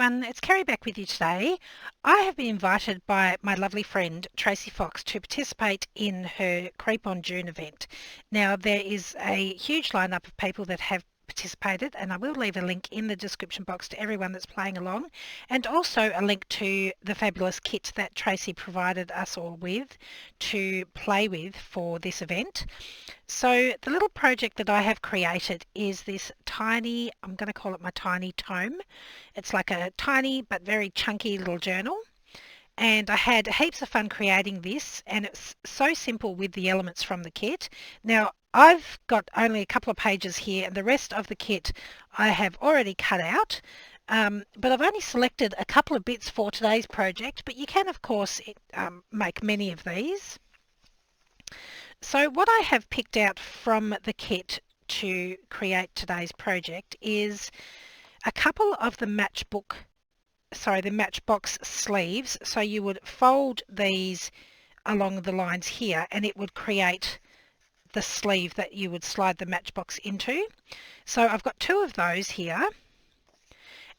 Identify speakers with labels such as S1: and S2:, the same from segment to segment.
S1: everyone, it's Kerry back with you today. I have been invited by my lovely friend Tracie Fox to participate in her Creep on June event. Now there is a huge lineup of people that have participated, and I will leave a link in the description box to everyone that's playing along, and also a link to the fabulous kit that Tracie provided us all with to play with for this event. So the little project that I have created is this tiny, I'm going to call it my tiny tome. It's like a tiny but very chunky little journal. And I had heaps of fun creating this, and it's so simple with the elements from the kit. Now I've got only a couple of pages here, and the rest of the kit I have already cut out. But I've only selected a couple of bits for today's project, but you can of course make many of these. So what I have picked out from the kit to create today's project is a couple of the Matchbox sleeves. So you would fold these along the lines here, and it would create the sleeve that you would slide the Matchbox into. So I've got two of those here,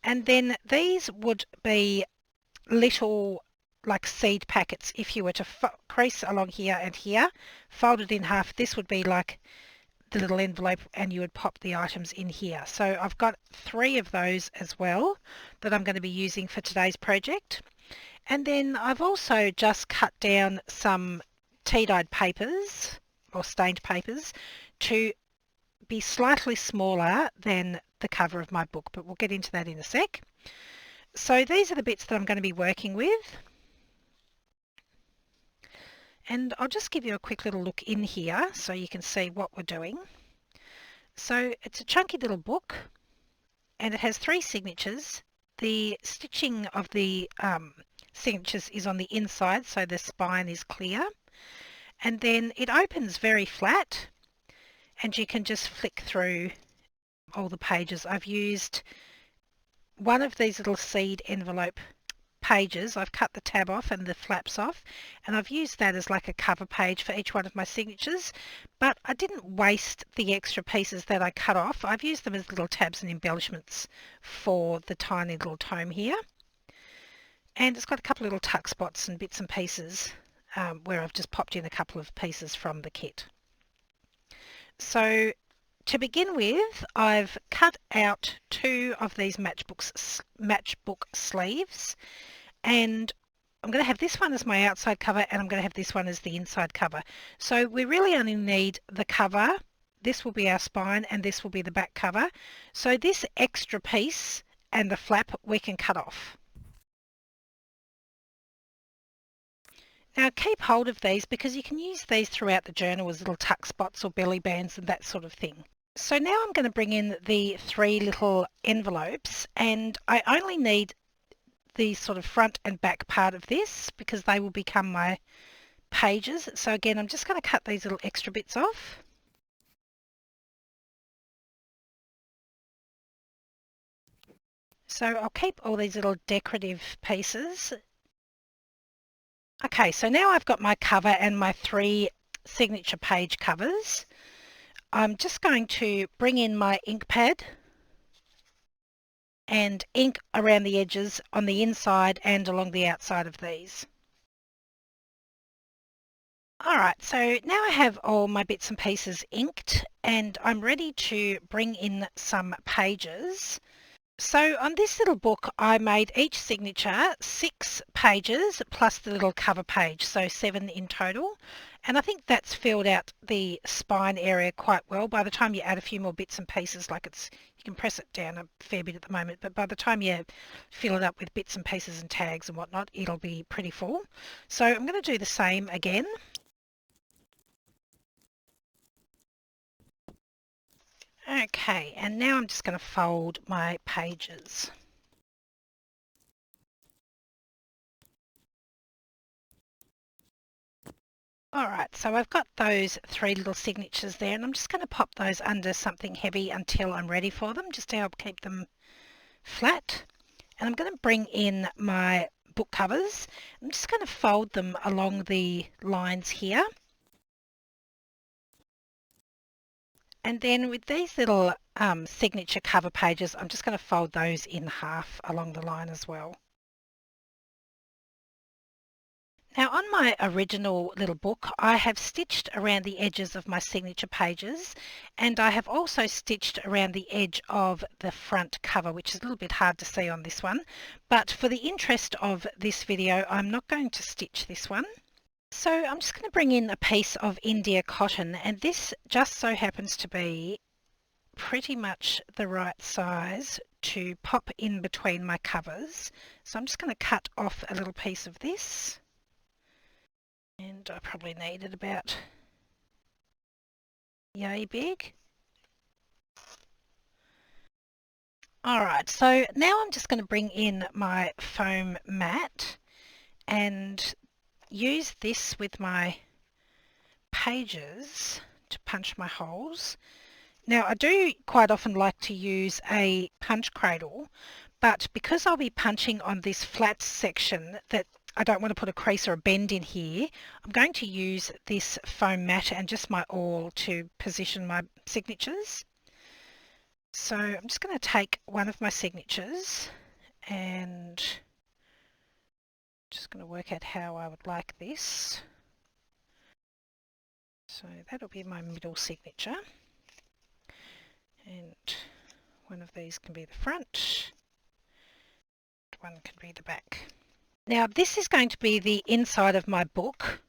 S1: and then these would be little like seed packets. If you were to crease along here and here, fold it in half, this would be like the little envelope, and you would pop the items in here. So I've got 3 of those as well that I'm going to be using for today's project. And then I've also just cut down some tea-dyed papers or stained papers to be slightly smaller than the cover of my book, but we'll get into that in a sec. So these are the bits that I'm going to be working with. And I'll just give you a quick little look in here so you can see what we're doing. So it's a chunky little book, and it has 3 signatures. The stitching of the signatures is on the inside, so the spine is clear. And then it opens very flat, and you can just flick through all the pages. I've used one of these little seed envelope pages. I've cut the tab off and the flaps off, and I've used that as like a cover page for each one of my signatures, but I didn't waste the extra pieces that I cut off. I've used them as little tabs and embellishments for the tiny little tome here. And it's got a couple of little tuck spots and bits and pieces where I've just popped in a couple of pieces from the kit. So to begin with, I've cut out 2 of these matchbook sleeves, and I'm going to have this one as my outside cover, and I'm going to have this one as the inside cover. So we really only need the cover. This will be our spine, and this will be the back cover. So this extra piece and the flap we can cut off. Now keep hold of these, because you can use these throughout the journal as little tuck spots or belly bands and that sort of thing. So now I'm going to bring in the 3 little envelopes, and I only need the sort of front and back part of this because they will become my pages. So again, I'm just going to cut these little extra bits off. So I'll keep all these little decorative pieces. Okay, so now I've got my cover and my 3 signature page covers. I'm just going to bring in my ink pad and ink around the edges on the inside and along the outside of these. Alright, so now I have all my bits and pieces inked, and I'm ready to bring in some pages. So on this little book, I made each signature 6 pages plus the little cover page, so 7 in total. And I think that's filled out the spine area quite well. By the time you add a few more bits and pieces, like you can press it down a fair bit at the moment, but by the time you fill it up with bits and pieces and tags and whatnot, it'll be pretty full. So I'm going to do the same again. Okay, and now I'm just going to fold my pages. Alright, so I've got those 3 little signatures there, and I'm just going to pop those under something heavy until I'm ready for them, just to help keep them flat. And I'm going to bring in my book covers. I'm just going to fold them along the lines here. And then with these little signature cover pages, I'm just going to fold those in half along the line as well. Now on my original little book, I have stitched around the edges of my signature pages, and I have also stitched around the edge of the front cover, which is a little bit hard to see on this one. But for the interest of this video, I'm not going to stitch this one. So I'm just going to bring in a piece of India cotton, and this just so happens to be pretty much the right size to pop in between my covers. So I'm just going to cut off a little piece of this. And I probably need it about yay big. Alright, so now I'm just going to bring in my foam mat and use this with my pages to punch my holes. Now I do quite often like to use a punch cradle, but because I'll be punching on this flat section that I don't want to put a crease or a bend in here, I'm going to use this foam mat and just my awl to position my signatures. So I'm just going to take one of my signatures and just going to work out how I would like this. So that'll be my middle signature. And one of these can be the front, one can be the back. Now this is going to be the inside of my book,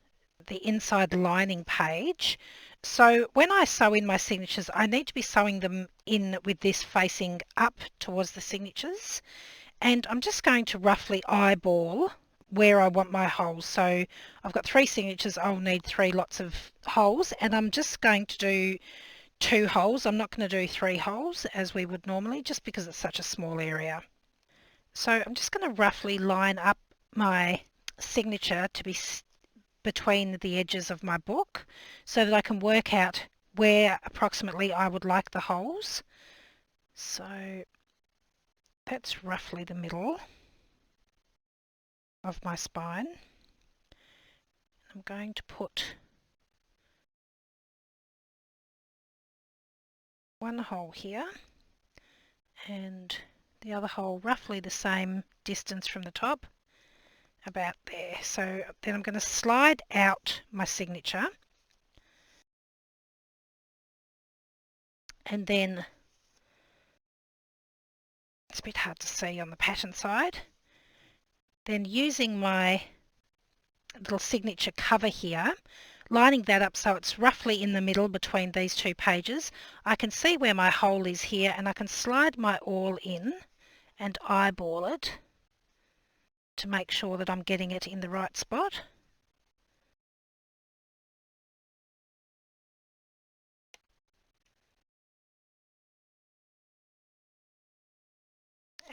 S1: the inside lining page. So when I sew in my signatures, I need to be sewing them in with this facing up towards the signatures. And I'm just going to roughly eyeball where I want my holes. So I've got 3 signatures, I'll need 3 lots of holes, and I'm just going to do 2 holes. I'm not going to do 3 holes as we would normally, just because it's such a small area. So I'm just going to roughly line up my signature to be between the edges of my book so that I can work out where approximately I would like the holes. So that's roughly the middle of my spine. I'm going to put one hole here and the other hole roughly the same distance from the top, about there. So then I'm going to slide out my signature, and then it's a bit hard to see on the pattern side. Then using my little signature cover here, lining that up so it's roughly in the middle between these 2 pages, I can see where my hole is here, and I can slide my awl in and eyeball it to make sure that I'm getting it in the right spot.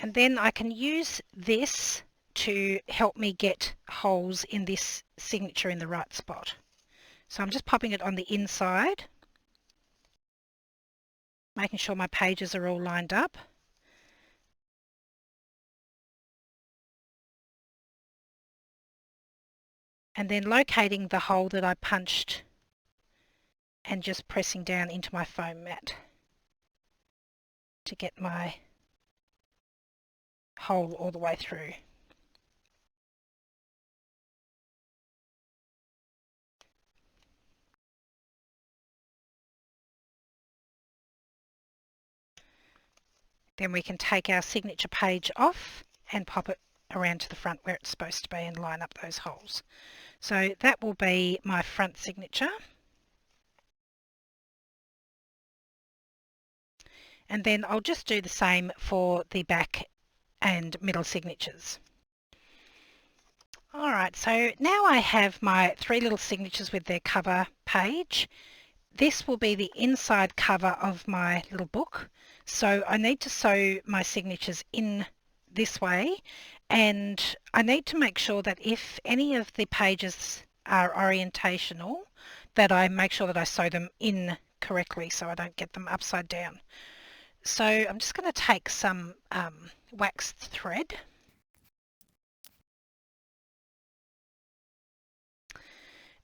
S1: And then I can use this to help me get holes in this signature in the right spot. So I'm just popping it on the inside, making sure my pages are all lined up. And then locating the hole that I punched and just pressing down into my foam mat to get my hole all the way through. Then we can take our signature page off and pop it around to the front where it's supposed to be and line up those holes. So that will be my front signature. And then I'll just do the same for the back and middle signatures. Alright, so now I have my 3 little signatures with their cover page. This will be the inside cover of my little book. So I need to sew my signatures in this way, and I need to make sure that if any of the pages are orientational, that I make sure that I sew them in correctly so I don't get them upside down. So I'm just going to take some waxed thread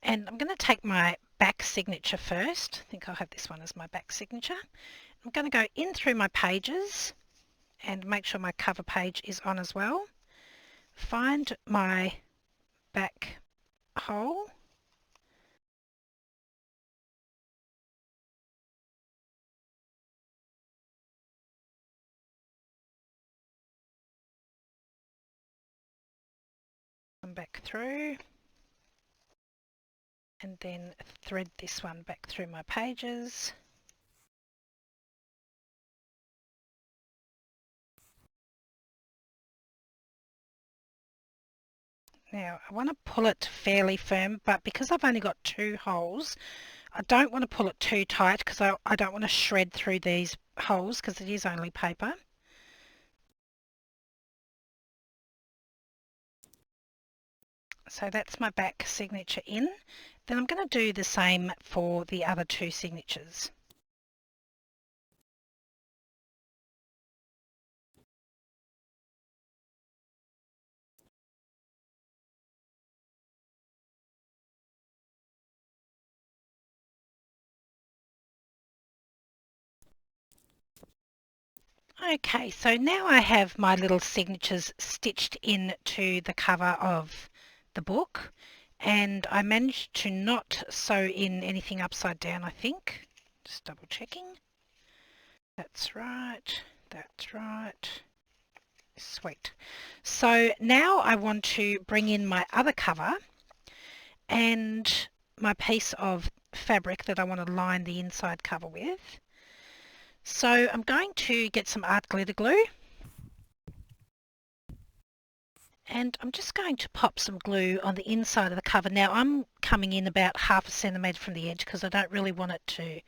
S1: and I'm going to take my back signature first. I think I'll have this one as my back signature. I'm going to go in through my pages and make sure my cover page is on as well. Find my back hole. Come back through and then thread this one back through my pages. Now I want to pull it fairly firm, but because I've only got 2 holes, I don't want to pull it too tight because I don't want to shred through these holes because it is only paper. So that's my back signature in. Then I'm going to do the same for the other 2 signatures. Okay, so now I have my little signatures stitched into the cover of the book, and I managed to not sew in anything upside down, I think. Just double checking. That's right, that's right. Sweet. So now I want to bring in my other cover and my piece of fabric that I want to line the inside cover with. So I'm going to get some art glitter glue and I'm just going to pop some glue on the inside of the cover. Now I'm coming in about 1/2 centimetre from the edge because I don't really want it to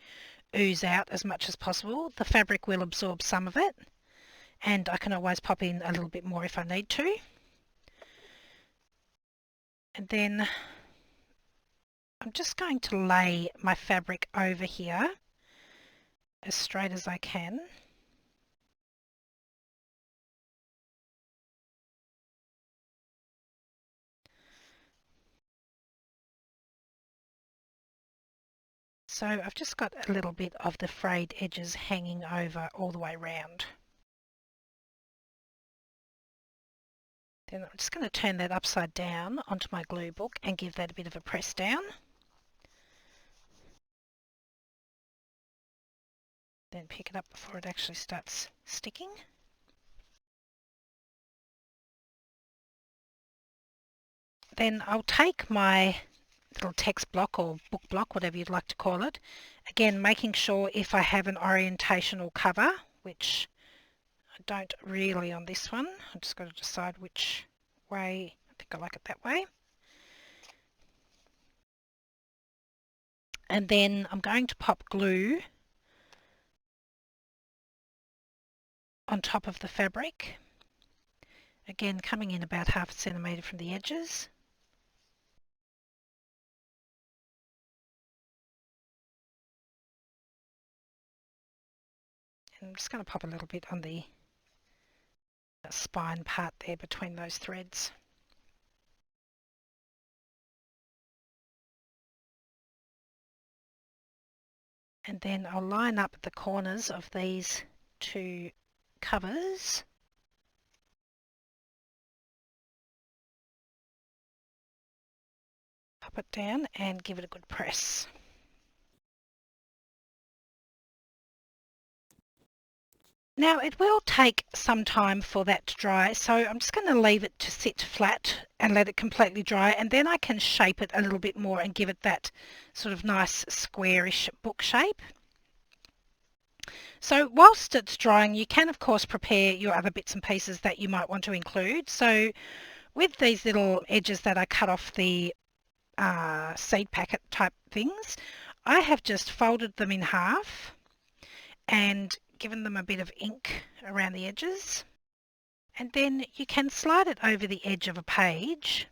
S1: ooze out as much as possible. The fabric will absorb some of it and I can always pop in a little bit more if I need to. And then I'm just going to lay my fabric over here as straight as I can. So I've just got a little bit of the frayed edges hanging over all the way around. Then I'm just going to turn that upside down onto my glue book and give that a bit of a press down. Then pick it up before it actually starts sticking. Then I'll take my little text block or book block, whatever you'd like to call it. Again, making sure if I have an orientational cover, which I don't really on this one. I've just got to decide which way. I think I like it that way. And then I'm going to pop glue on top of the fabric. Again, coming in about 1/2 centimetre from the edges. And I'm just going to pop a little bit on the spine part there between those threads. And then I'll line up the corners of these 2 covers. Pop it down and give it a good press. Now it will take some time for that to dry, so I'm just going to leave it to sit flat and let it completely dry, and then I can shape it a little bit more and give it that sort of nice squarish book shape. So whilst it's drying, you can of course prepare your other bits and pieces that you might want to include. So with these little edges that I cut off the seed packet type things, I have just folded them in half and given them a bit of ink around the edges, and then you can slide it over the edge of a page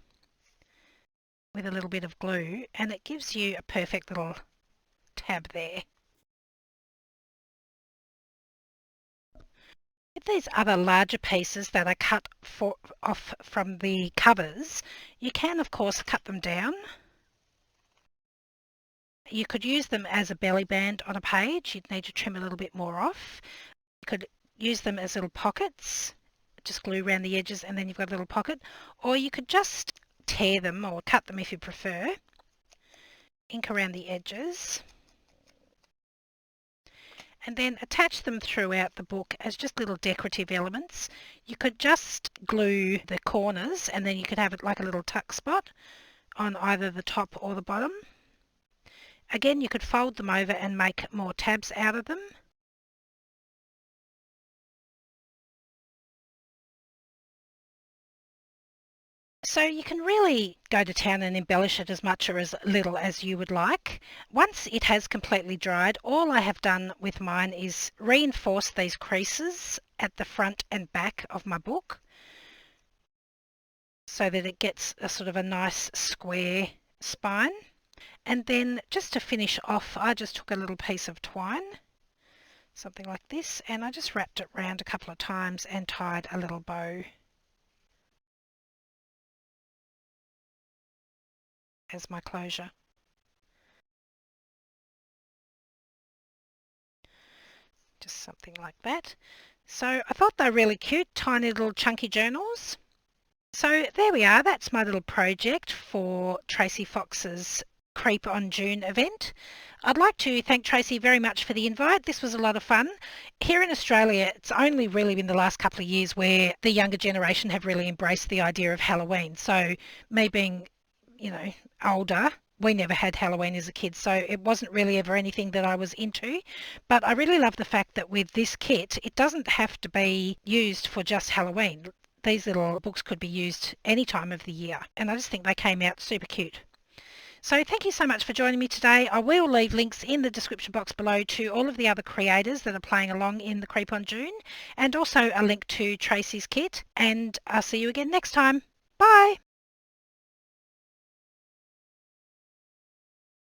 S1: with a little bit of glue and it gives you a perfect little tab there. With these other larger pieces that I cut off from the covers, you can of course cut them down You could use them as a belly band on a page. You'd need to trim a little bit more off. You could use them as little pockets, just glue around the edges and then you've got a little pocket, or you could just tear them or cut them if you prefer. Ink around the edges and then attach them throughout the book as just little decorative elements. You could just glue the corners and then you could have it like a little tuck spot on either the top or the bottom. Again, you could fold them over and make more tabs out of them. So you can really go to town and embellish it as much or as little as you would like. Once it has completely dried, all I have done with mine is reinforce these creases at the front and back of my book so that it gets a sort of a nice square spine. And then just to finish off, I just took a little piece of twine, something like this, and I just wrapped it round a couple of times and tied a little bow as my closure. Just something like that. So I thought they were really cute, tiny little chunky journals. So there we are, that's my little project for Tracie Fox's Creep on June event. I'd like to thank Tracie very much for the invite. This was a lot of fun. Here in Australia, it's only really been the last couple of years where the younger generation have really embraced the idea of Halloween. So me being, older, we never had Halloween as a kid, so it wasn't really ever anything that I was into. But I really love the fact that with this kit, it doesn't have to be used for just Halloween. These little books could be used any time of the year, and I just think they came out super cute. So thank you so much for joining me today. I will leave links in the description box below to all of the other creators that are playing along in the Creep on June, and also a link to Tracie's kit, and I'll see you again next time. Bye!